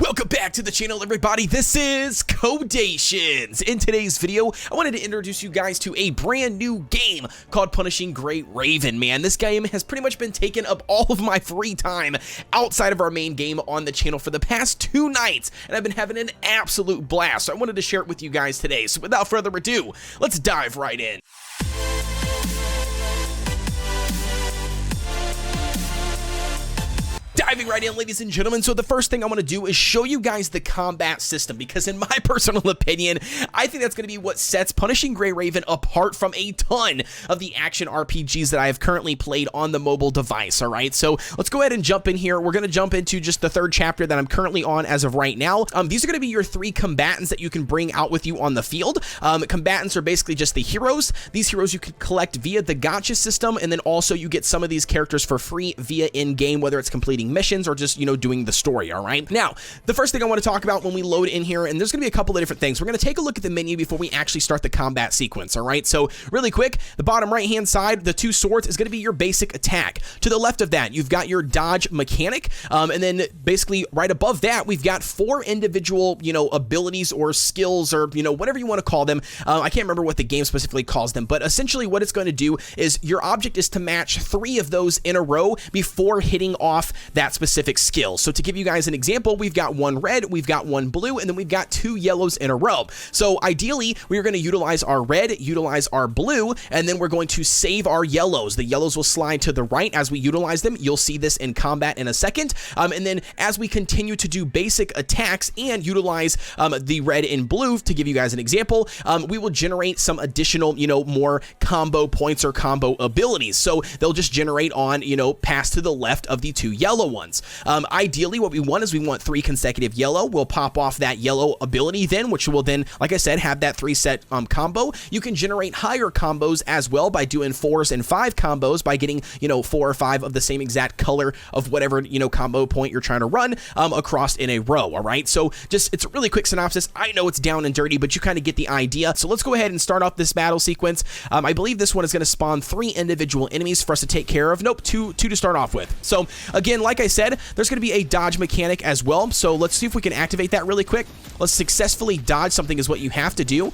Welcome back to the channel, everybody. This is Kodeations. In today's video, I wanted to introduce you guys to a brand new game called Punishing Great Raven. Man, this game has pretty much been taking up all of my free time outside of our main game on the channel for the past 2 nights, and I've been having an absolute blast. So I wanted to share it with you guys today. So without further ado, let's dive right in. Diving right in, ladies and gentlemen, so the first thing I want to do is show you guys the combat system, because in my personal opinion, I think that's going to be what sets Punishing Great Raven apart from a ton of the action RPGs that I have currently played on the mobile device, alright? So let's go ahead and jump in here. We're going to jump into just the 3rd chapter that I'm currently on as of right now. These are going to be your 3 combatants that you can bring out with you on the field. Combatants are basically just the heroes. These heroes you can collect via the gacha system, and then also you get some of these characters for free via in-game, whether it's completing missions or just, doing the story, all right? Now, the first thing I want to talk about when we load in here, and there's going to be a couple of different things. We're going to take a look at the menu before we actually start the combat sequence, all right? So, really quick, the bottom right-hand side, the 2 swords is going to be your basic attack. To the left of that, you've got your dodge mechanic, and then basically right above that, we've got 4 individual, abilities or skills or, whatever you want to call them. I can't remember what the game specifically calls them, but essentially what it's going to do is your object is to match 3 of those in a row before hitting off that specific skill. So to give you guys an example, we've got 1 red, we've got 1 blue, and then we've got 2 yellows in a row. So ideally, we're going to utilize our red, utilize our blue, and then we're going to save our yellows. The yellows will slide to the right as we utilize them. You'll see this in combat in a second. And then as we continue to do basic attacks and utilize the red and blue, to give you guys an example, we will generate some additional, more combo points or combo abilities. So they'll just generate on, pass to the left of the 2 yellow ones. Ideally, what we want is we want 3 consecutive yellow. We'll pop off that yellow ability then, which will then, like I said, have that 3-set combo. You can generate higher combos as well by doing 4s and 5 combos by getting, 4 or 5 of the same exact color of whatever, combo point you're trying to run across in a row, all right? So just, it's a really quick synopsis. I know it's down and dirty, but you kind of get the idea. So let's go ahead and start off this battle sequence. I believe this one is going to spawn 3 individual enemies for us to take care of. Nope, two to start off with. So again, like I said, there's going to be a dodge mechanic as well. So let's see if we can activate that really quick. Let's successfully dodge something is what you have to do.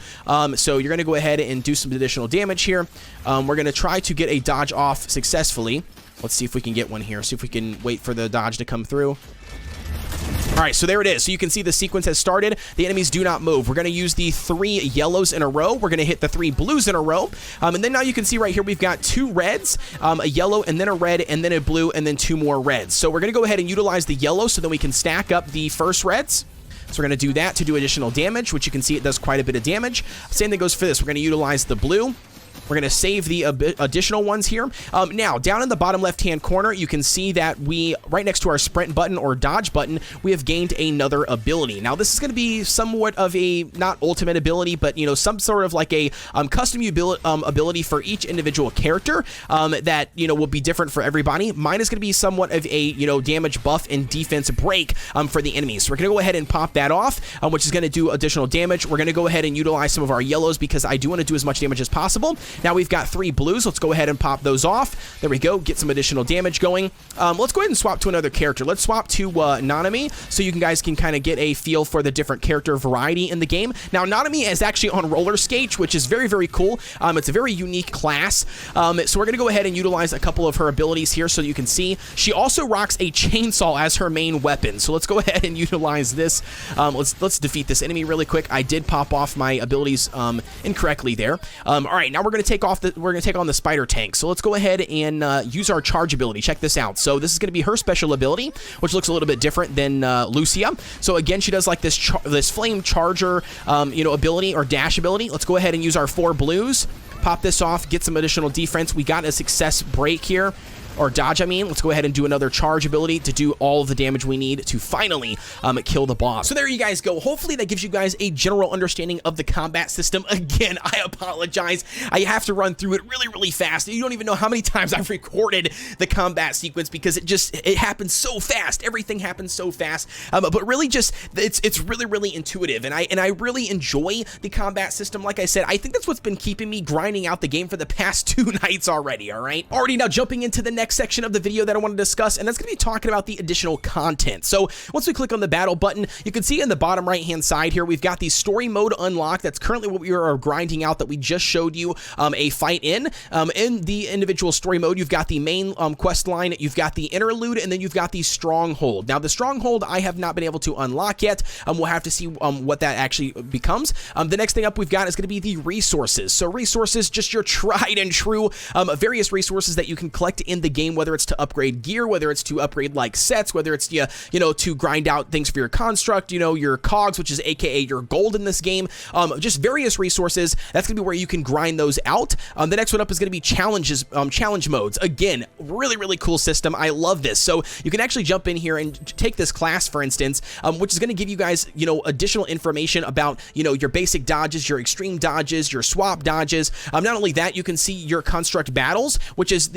So you're going to go ahead and do some additional damage here. We're going to try to get a dodge off successfully. Let's see if we can get one here. See if we can wait for the dodge to come through. All right, so there it is. So you can see the sequence has started. The enemies do not move. We're going to use the 3 yellows in a row. We're going to hit the 3 blues in a row. And then now you can see right here we've got 2 reds, a yellow, and then a red, and then a blue, and then 2 more reds. So we're going to go ahead and utilize the yellow so then we can stack up the first reds. So we're going to do that to do additional damage, which you can see it does quite a bit of damage. Same thing goes for this. We're going to utilize the blue. We're going to save the additional ones here. Now, down in the bottom left-hand corner, you can see that right next to our sprint button or dodge button, we have gained another ability. Now, this is going to be somewhat of a, not ultimate ability, but, some sort of like a custom ability for each individual character that, will be different for everybody. Mine is going to be somewhat of a, damage buff and defense break for the enemies. So we're going to go ahead and pop that off, which is going to do additional damage. We're going to go ahead and utilize some of our yellows because I do want to do as much damage as possible. Now we've got 3 blues. Let's go ahead and pop those off. There we go. Get some additional damage going. Let's go ahead and swap to another character. Let's swap to Nanami so you guys can kind of get a feel for the different character variety in the game. Now, Nanami is actually on roller skates, which is very, very cool. It's a very unique class. So we're going to go ahead and utilize a couple of her abilities here so you can see. She also rocks a chainsaw as her main weapon. So let's go ahead and utilize this. Let's defeat this enemy really quick. I did pop off my abilities incorrectly there. All right, now we're going to take on the spider tank. So let's go ahead and use our charge ability. Check this out. So this is going to be her special ability, which looks a little bit different than Lucia. So again, she does like this flame charger, ability or dash ability. Let's go ahead and use our 4 blues. Pop this off, get some additional defense. We got a success break here. Or dodge, I mean. Let's go ahead and do another charge ability to do all of the damage we need to finally kill the boss. So there you guys go. Hopefully that gives you guys a general understanding of the combat system. Again, I apologize. I have to run through it really, really fast. You don't even know how many times I've recorded the combat sequence because it happens so fast. Everything happens so fast. But really just, it's really, really intuitive. And I really enjoy the combat system. Like I said, I think that's what's been keeping me grinding out the game for the past 2 nights already, all right? Already now jumping into the next next section of the video that I want to discuss, and that's going to be talking about the additional content. So once we click on the battle button, you can see in the bottom right hand side here, we've got the story mode unlocked. That's currently what we are grinding out that we just showed you a fight in. In the individual story mode, you've got the main quest line, you've got the interlude, and then you've got the stronghold. Now the stronghold I have not been able to unlock yet. We'll have to see what that actually becomes. The next thing up we've got is going to be the resources. So resources, just your tried and true various resources that you can collect in the game, whether it's to upgrade gear, whether it's to upgrade like sets, whether it's to grind out things for your construct, your cogs, which is aka your gold in this game. Just various resources. That's gonna be where you can grind those out. The next one up is gonna be challenges, challenge modes. Again, really cool system. I love this. So you can actually jump in here and take this class, for instance, which is gonna give you guys additional information about your basic dodges, your extreme dodges, your swap dodges. Not only that, you can see your construct battles, which is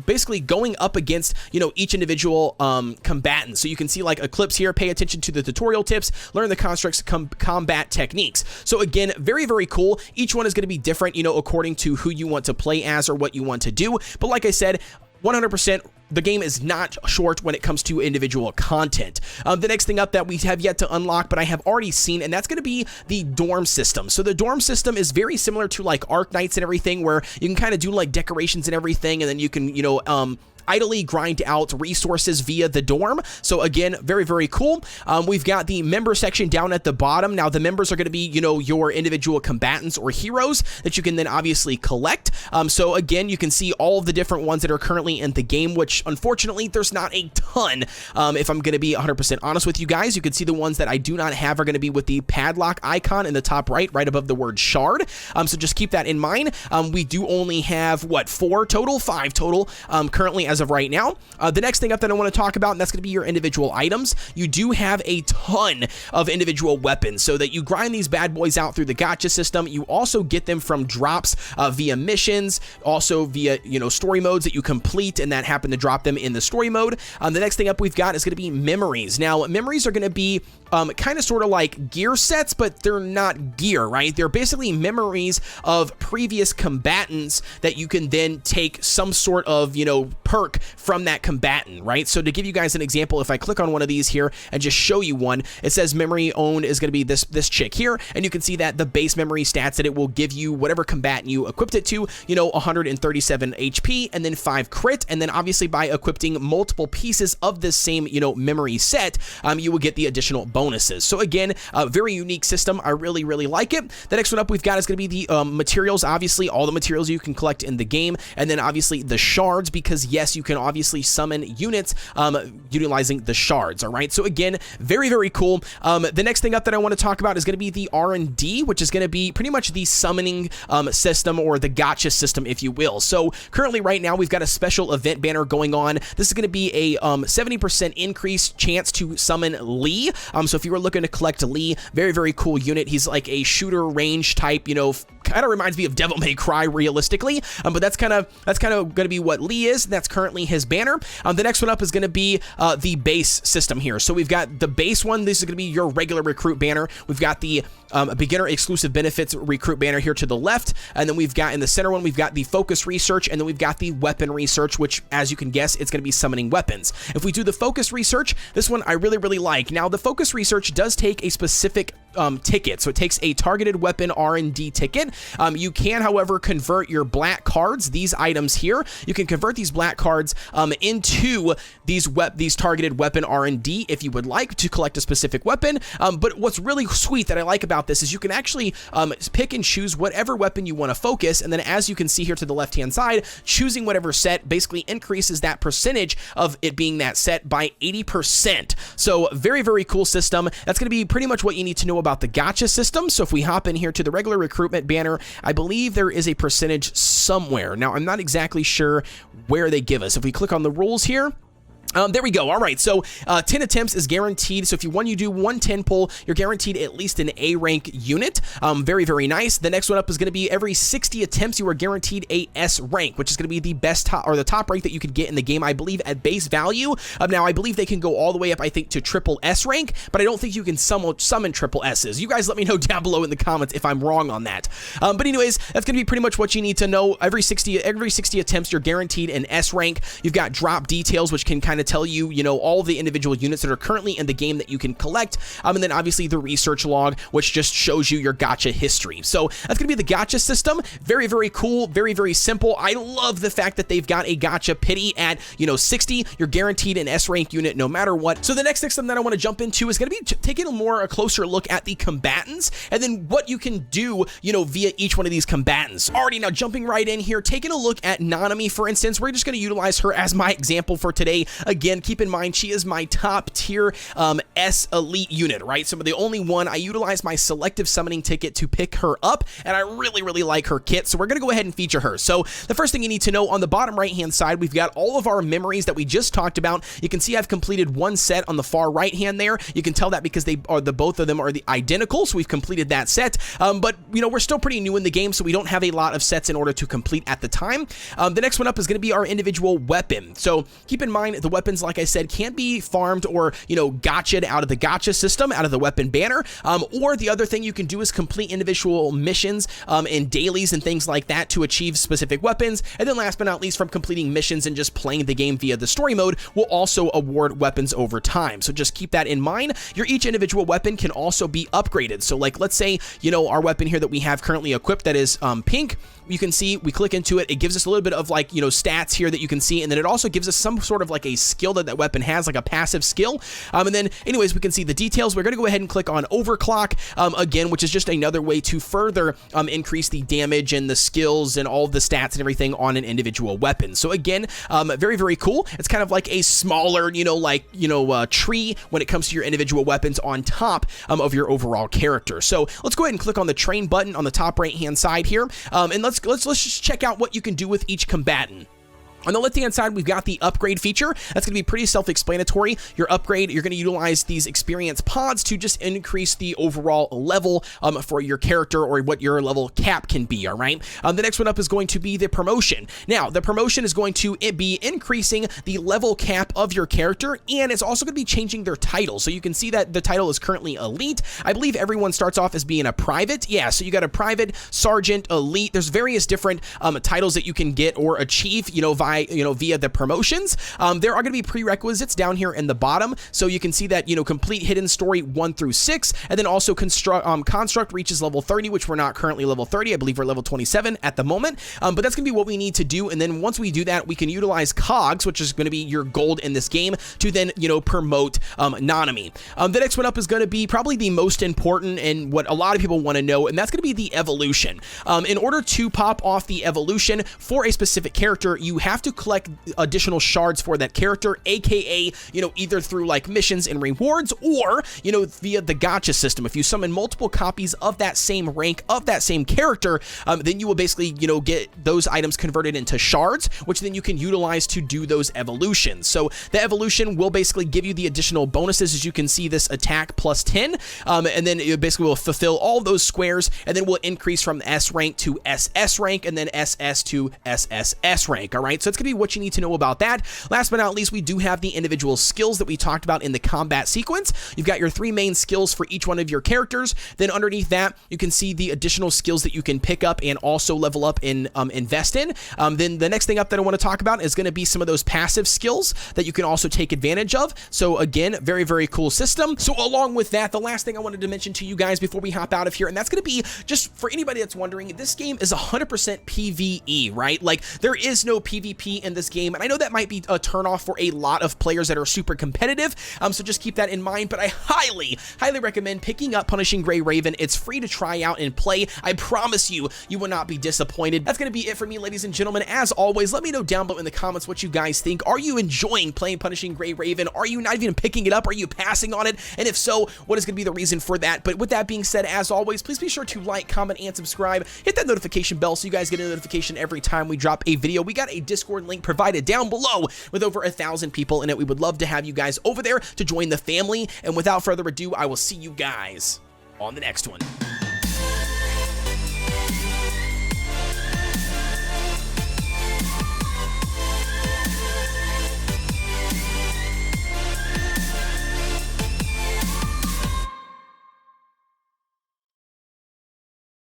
basically going up against each individual combatant. So you can see like Eclipse here, pay attention to the tutorial tips, learn the construct's combat techniques. So again, very cool. Each one is going to be different, according to who you want to play as or what you want to do. But like I said, 100%, the game is not short when it comes to individual content. The next thing up that we have yet to unlock, but I have already seen, and that's going to be the dorm system. So the dorm system is very similar to like Arknights and everything, where you can kind of do like decorations and everything, and then you can, idly grind out resources via the dorm. So again, very cool. We've got the member section down at the bottom. Now the members are going to be, your individual combatants or heroes that you can then obviously collect. So again, you can see all of the different ones that are currently in the game, which unfortunately there's not a ton. If I'm going to be 100% honest with you guys, you can see the ones that I do not have are going to be with the padlock icon in the top right above the word shard. So just keep that in mind. We do only have five total currently as of right now. The next thing up that I want to talk about, and that's going to be your individual items. You do have a ton of individual weapons, so that you grind these bad boys out through the gacha system. You also get them from drops via missions, also via story modes that you complete and that happen to drop them in the story mode. The next thing up we've got is going to be memories. Now memories are going to be kind of sort of like gear sets, but they're not gear, right? They're basically memories of previous combatants that you can then take some sort of perk from that combatant, right? So to give you guys an example, if I click on one of these here and just show you one, it says memory owned is going to be this chick here, and you can see that the base memory stats that it will give you whatever combatant you equipped it to, 137 HP and then 5 crit, and then obviously by equipping multiple pieces of this same memory set, you will get the additional bonuses. So again, a very unique system. I really like it. The next one up we've got is going to be the materials. Obviously all the materials you can collect in the game, and then obviously the shards, because yes, you can obviously summon units utilizing the shards. All right, so again, very cool. The next thing up that I want to talk about is going to be the R&D, which is going to be pretty much the summoning system, or the gacha system, if you will. So currently right now we've got a special event banner going on. This is going to be a 70% increased chance to summon Lee. So if you were looking to collect Lee, very cool unit. He's like a shooter range type, kind of reminds me of Devil May Cry realistically, but that's kind of going to be what Lee is, and that's currently his banner. The next one up is going to be the base system here. So we've got the base one. This is going to be your regular recruit banner. We've got the beginner exclusive benefits recruit banner here to the left, and then we've got in the center one, we've got the focus research, and then we've got the weapon research, which as you can guess, it's going to be summoning weapons. If we do the focus research, this one I really like. Now the focus research does take a specific ticket, so it takes a targeted weapon R&D ticket. You can, however, convert your black cards, these items here. You can convert these black cards into these targeted weapon R&D if you would like to collect a specific weapon. But what's really sweet that I like about this is you can actually pick and choose whatever weapon you want to focus, and then as you can see here to the left hand side, choosing whatever set basically increases that percentage of it being that set by 80%. So very cool system. That's going to be pretty much what you need to know about the gacha system. So if we hop in here to the regular recruitment banner, I believe there is a percentage somewhere. Now I'm not exactly sure where they give us. If we click on the rules here, There we go. All right, so 10 attempts is guaranteed. So if you do one 10 pull, you're guaranteed at least an A rank unit. Very, very nice. The next one up is going to be every 60 attempts, you are guaranteed a S rank, which is going to be the best top, or the top rank that you could get in the game, I believe, at base value. Now, I believe they can go all the way up, I think, to triple S rank, but I don't think you can summon triple S's. You guys let me know down below in the comments if I'm wrong on that. But anyways, that's going to be pretty much what you need to know. Every 60 attempts, you're guaranteed an S rank. You've got drop details, which can kind of tell you, all of the individual units that are currently in the game that you can collect, and then obviously the research log, which just shows you your gacha history. So that's going to be the gacha system. Very, very cool, very, very simple. I love the fact that they've got a gacha pity at, 60. You're guaranteed an S rank unit no matter what. So the next system that I want to jump into is going to be taking a closer look at the combatants, and then what you can do, via each one of these combatants. Alrighty, now jumping right in here, taking a look at Nanami, for instance. We're just going to utilize her as my example for today. Again, keep in mind, she is my top tier S elite unit, right? So the only one, I utilize my selective summoning ticket to pick her up, and I really, really like her kit, so we're going to go ahead and feature her. So the first thing you need to know, on the bottom right-hand side, we've got all of our memories that we just talked about. You can see I've completed one set on the far right-hand there. You can tell that because both of them are identical, so we've completed that set. But, we're still pretty new in the game, so we don't have a lot of sets in order to complete at the time. The next one up is going to be our individual weapon. So keep in mind, the weapons, like I said, can't be farmed or, gotcha'd out of the gacha system, out of the weapon banner. Or the other thing you can do is complete individual missions and dailies and things like that to achieve specific weapons. And then last but not least, from completing missions and just playing the game via the story mode, will also award weapons over time. So just keep that in mind. Each individual weapon can also be upgraded. So like, let's say, our weapon here that we have currently equipped that is pink, you can see we click into it, it gives us a little bit of like, stats here that you can see, and then it also gives us some sort of like a skill that weapon has, like a passive skill. And then anyways, we can see the details. We're going to go ahead and click on overclock again, which is just another way to further increase the damage and the skills and all the stats and everything on an individual weapon. So again, very, very cool. It's kind of like a smaller, tree when it comes to your individual weapons on top of your overall character. So let's go ahead and click on the train button on the top right hand side here, and let's just check out what you can do with each combatant. On the left-hand side, we've got the upgrade feature. That's going to be pretty self-explanatory. Your upgrade, you're going to utilize these experience pods to just increase the overall level for your character, or what your level cap can be, all right? The next one up is going to be the promotion. Now, the promotion is going to be increasing the level cap of your character, and it's also going to be changing their title. So you can see that the title is currently elite. I believe everyone starts off as being a private. Yeah, so you got a private, sergeant, elite. There's various different titles that you can get or achieve, via the promotions. There are going to be prerequisites down here in the bottom, so you can see that, complete hidden story 1 through 6, and then also construct reaches level 30, which we're not currently level 30. I believe we're level 27 at the moment, but that's going to be what we need to do. And then once we do that, we can utilize cogs, which is going to be your gold in this game, to then promote Nanami. The next one up is going to be probably the most important and what a lot of people want to know, and that's going to be the evolution. In order to pop off the evolution for a specific character, you have to collect additional shards for that character, aka either through like missions and rewards, or via the gacha system. If you summon multiple copies of that same rank of that same character, then you will basically get those items converted into shards, which then you can utilize to do those evolutions. So the evolution will basically give you the additional bonuses. As you can see, this attack plus 10, and then it basically will fulfill all those squares, and then will increase from S rank to SS rank, and then SS to SSS rank. All right, so it's going to be what you need to know about that. Last but not least, we do have the individual skills that we talked about in the combat sequence. You've got your 3 main skills for each one of your characters. Then underneath that, you can see the additional skills that you can pick up and also level up and invest in. Then the next thing up that I want to talk about is going to be some of those passive skills that you can also take advantage of. So again, very, very cool system. So along with that, the last thing I wanted to mention to you guys before we hop out of here, and that's going to be, just for anybody that's wondering, this game is 100% PvE, right? Like, there is no PvP in this game, and I know that might be a turnoff for a lot of players that are super competitive, so just keep that in mind. But I highly recommend picking up Punishing Gray Raven. It's free to try out and play. I promise you, you will not be disappointed. That's going to be it for me, ladies and gentlemen. As always, let me know down below in the comments what you guys think. Are you enjoying playing Punishing Gray Raven? Are you not even picking it up? Are you passing on it? And if so, what is going to be the reason for that? But with that being said, as always, please be sure to like, comment, and subscribe. Hit that notification bell so you guys get a notification every time we drop a video. We got a Discord Discord link provided down below with over 1,000 people in it. We would love to have you guys over there to join the family. And without further ado, I will see you guys on the next one.